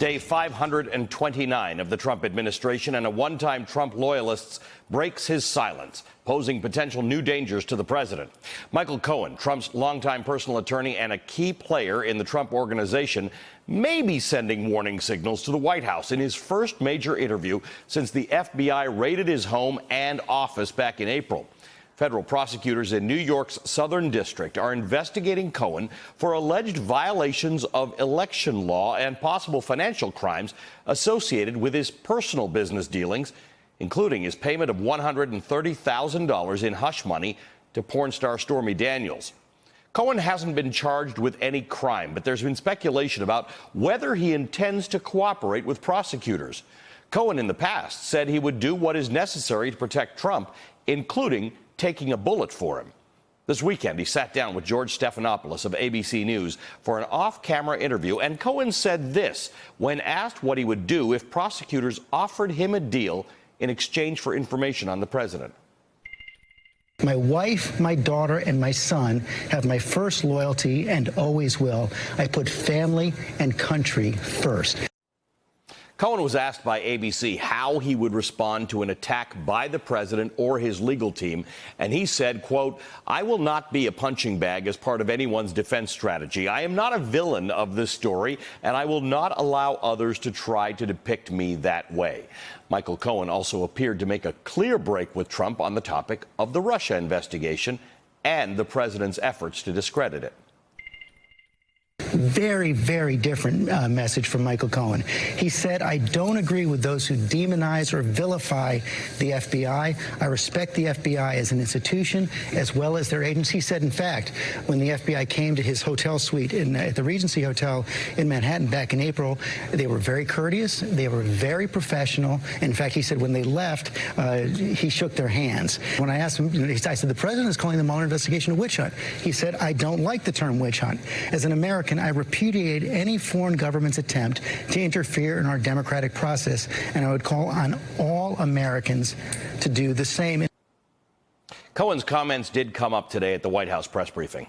Day 529 of the Trump administration, and a one-time Trump loyalist breaks his silence, posing potential new dangers to the president. Michael Cohen, Trump's longtime personal attorney and a key player in the Trump organization, may be sending warning signals to the White House in his first major interview since the FBI raided his home and office back in April. Federal prosecutors in New York's Southern District are investigating Cohen for alleged violations of election law and possible financial crimes associated with his personal business dealings, including his payment of $130,000 in hush money to porn star Stormy Daniels. Cohen hasn't been charged with any crime, but there's been speculation about whether he intends to cooperate with prosecutors. Cohen in the past said he would do what is necessary to protect Trump, including taking a bullet for him. This weekend, he sat down with George Stephanopoulos of ABC News for an off-camera interview, and Cohen said this when asked what he would do if prosecutors offered him a deal in exchange for information on the president. My wife, my daughter, and my son have my first loyalty and always will. I put family and country first. Cohen was asked by ABC how he would respond to an attack by the president or his legal team, and he said, quote, "I will not be a punching bag as part of anyone's defense strategy. I am not a villain of this story, and I will not allow others to try to depict me that way." Michael Cohen also appeared to make a clear break with Trump on the topic of the Russia investigation and the president's efforts to discredit it. Very, very different message from Michael Cohen. He said, "I don't agree with those who demonize or vilify the FBI. I respect the FBI as an institution as well as their agents." He said, in fact, when the FBI came to his hotel suite at the Regency Hotel in Manhattan back in April, they were very courteous. They were very professional. In fact, he said when they left, he shook their hands. When I asked him, I said, "The president is calling the Mueller investigation a witch hunt." He said, "I don't like the term witch hunt. As an American, I repudiate any foreign government's attempt to interfere in our democratic process, and I would call on all Americans to do the same." Cohen's comments did come up today at the White House press briefing.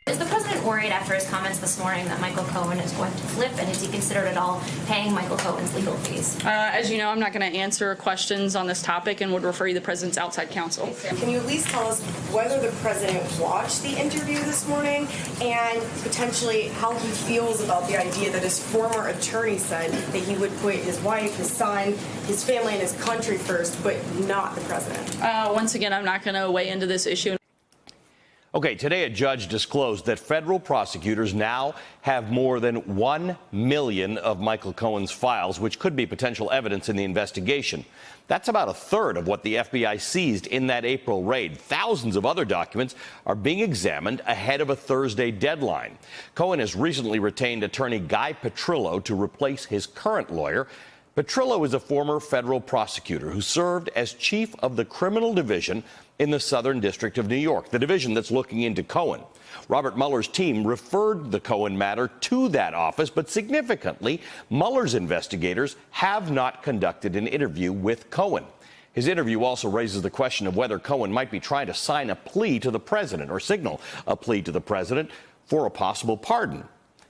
Is the president worried after his comments this morning that Michael Cohen is going to flip, and has he considered at all paying Michael Cohen's legal fees? As you know, I'm not going to answer questions on this topic and would refer you to the president's outside counsel. Can you at least tell us whether the president watched the interview this morning and potentially how he feels about the idea that his former attorney said that he would put his wife, his son, his family, and his country first, but not the president? Once again, I'm not going to weigh into this issue. Okay, today a judge disclosed that federal prosecutors now have more than 1 million of Michael Cohen's files, which could be potential evidence in the investigation. That's about a third of what the FBI seized in that April raid. Thousands of other documents are being examined ahead of a Thursday deadline. Cohen has recently retained attorney Guy Petrillo to replace his current lawyer. Petrillo is a former federal prosecutor who served as chief of the criminal division in the Southern District of New York, the division that's looking into Cohen. Robert Mueller's team referred the Cohen matter to that office, but significantly, Mueller's investigators have not conducted an interview with Cohen. His interview also raises the question of whether Cohen might be trying to sign a plea to the president or signal a plea to the president for a possible pardon.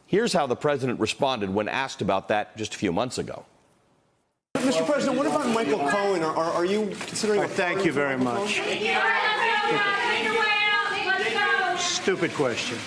Here's how the president responded when asked about that just a few months ago. Mr. President, what about Michael Cohen? Are you considering a thank you very much. Stupid question.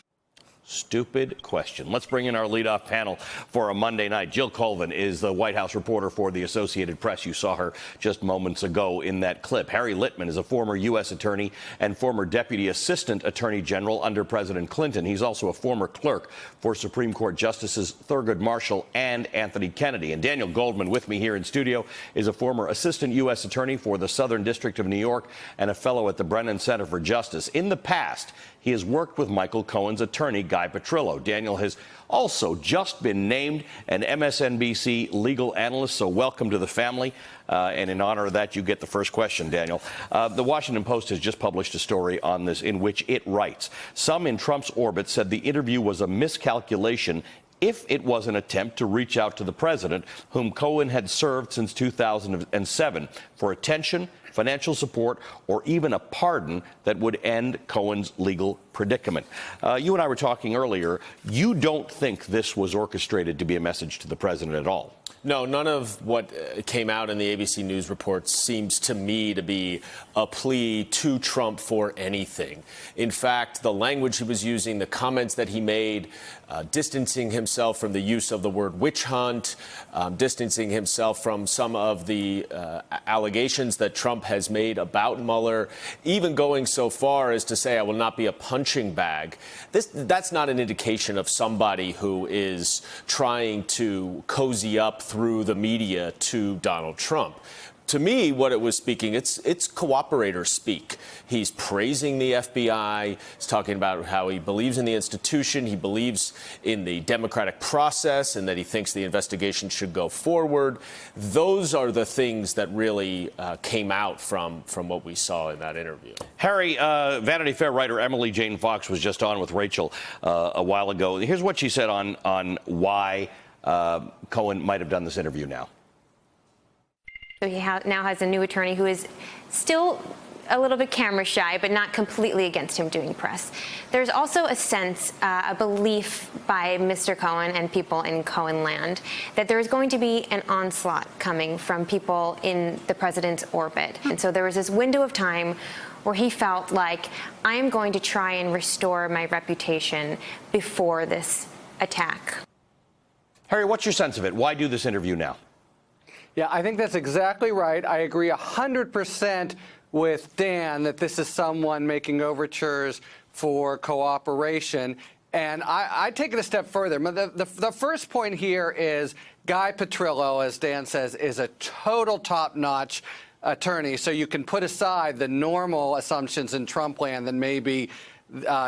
Stupid question. Let's bring in our leadoff panel for a Monday night. Jill Colvin is the White House reporter for the Associated Press. You saw her just moments ago in that clip. Harry Litman is a former U.S. attorney and former deputy assistant attorney general under President Clinton. He's also a former clerk for Supreme Court Justices Thurgood Marshall and Anthony Kennedy. And Daniel Goldman, with me here in studio, is a former assistant U.S. attorney for the Southern District of New York and a fellow at the Brennan Center for Justice. In the past, he has worked with Michael Cohen's attorney, Guy Petrillo. Daniel has also just been named an MSNBC legal analyst, so welcome to the family. And in honor of that, you get the first question, Daniel. The Washington Post has just published a story on this in which it writes, "Some in Trump's orbit said the interview was a miscalculation if it was an attempt to reach out to the president, whom Cohen had served since 2007, for attention, financial support, or even a pardon that would end Cohen's legal predicament. You and I were talking earlier. You don't think this was orchestrated to be a message to the president at all? No, none of what came out in the ABC News reports seems to me to be a plea to Trump for anything. In fact, the language he was using, the comments that he made, distancing himself from the use of the word witch hunt, distancing himself from some of the allegations that Trump has made about Mueller, even going so far as to say, I will not be a punching bag. That's not an indication of somebody who is trying to cozy up through the media to Donald Trump. To me, what it was speaking, it's cooperator speak. He's praising the FBI. He's talking about how he believes in the institution. He believes in the democratic process and that he thinks the investigation should go forward. Those are the things that really came out from what we saw in that interview. Harry, Vanity Fair writer Emily Jane Fox was just on with Rachel a while ago. Here's what she said on why Cohen might have done this interview now. So he now has a new attorney who is still a little bit camera shy, but not completely against him doing press. There's also a sense, a belief by Mr. Cohen and people in Cohen land that there is going to be an onslaught coming from people in the president's orbit. And so there was this window of time where he felt like, I'm going to try and restore my reputation before this attack. Harry, what's your sense of it? Why do this interview now? Yeah, I think that's exactly right. I agree 100% with Dan that this is someone making overtures for cooperation. And I take it a step further. The first point here is Guy Petrillo, as Dan says, is a total top-notch attorney. So you can put aside the normal assumptions in Trump land that maybe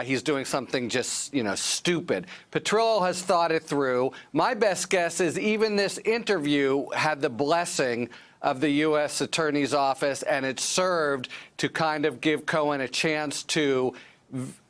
he's doing something just, stupid. Petrillo has thought it through. My best guess is even this interview had the blessing of the U.S. Attorney's Office, and it served to kind of give Cohen a chance to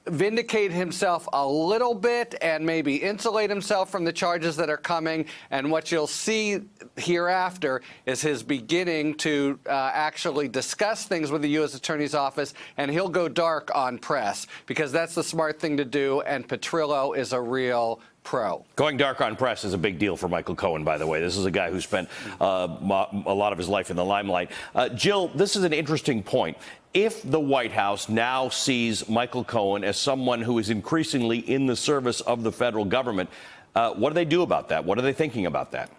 vindicate himself a little bit and maybe insulate himself from the charges that are coming. And what you'll see hereafter is his beginning to actually discuss things with the U.S. Attorney's Office, and he'll go dark on press because that's the smart thing to do, and Petrillo is a real pro. Going dark on press is a big deal for Michael Cohen, by the way. This is a guy who spent a lot of his life in the limelight. Jill, this is an interesting point. If the White House now sees Michael Cohen as someone who is increasingly in the service of the federal government, what do they do about that? What are they thinking about that?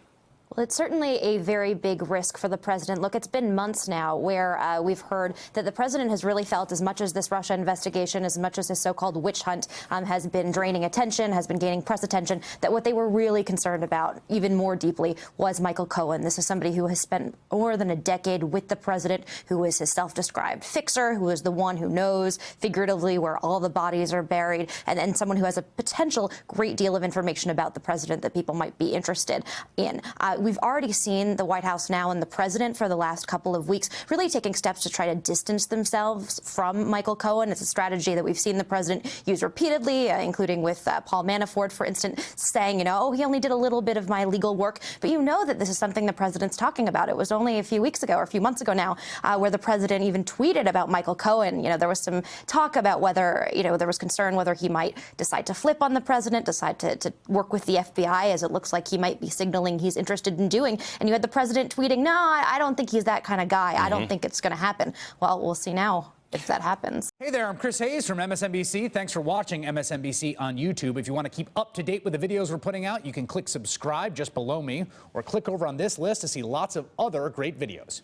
Well, it's certainly a very big risk for the president. Look, it's been months now where we've heard that the president has really felt, as much as this Russia investigation, as much as his so-called witch hunt has been draining attention, has been gaining press attention, that what they were really concerned about even more deeply was Michael Cohen. This is somebody who has spent more than a decade with the president, who is his self-described fixer, who is the one who knows figuratively where all the bodies are buried, and someone who has a potential great deal of information about the president that people might be interested in. We've already seen the White House now and the president for the last couple of weeks really taking steps to try to distance themselves from Michael Cohen. It's a strategy that we've seen the president use repeatedly, including with Paul Manafort, for instance, saying, oh, he only did a little bit of my legal work. But you know that this is something the president's talking about. It was only a few weeks ago or a few months ago now where the president even tweeted about Michael Cohen. There was some talk about whether, there was concern whether he might decide to flip on the president, decide to work with the FBI, as it looks like he might be signaling he's interested in doing. And you had the president tweeting, no, I don't think he's that kind of guy. I don't think it's going to happen. Well, we'll see now if that happens. Hey there, I'm Chris Hayes from MSNBC. Thanks for watching MSNBC on YouTube. If you want to keep up to date with the videos we're putting out, you can click subscribe just below me or click over on this list to see lots of other great videos.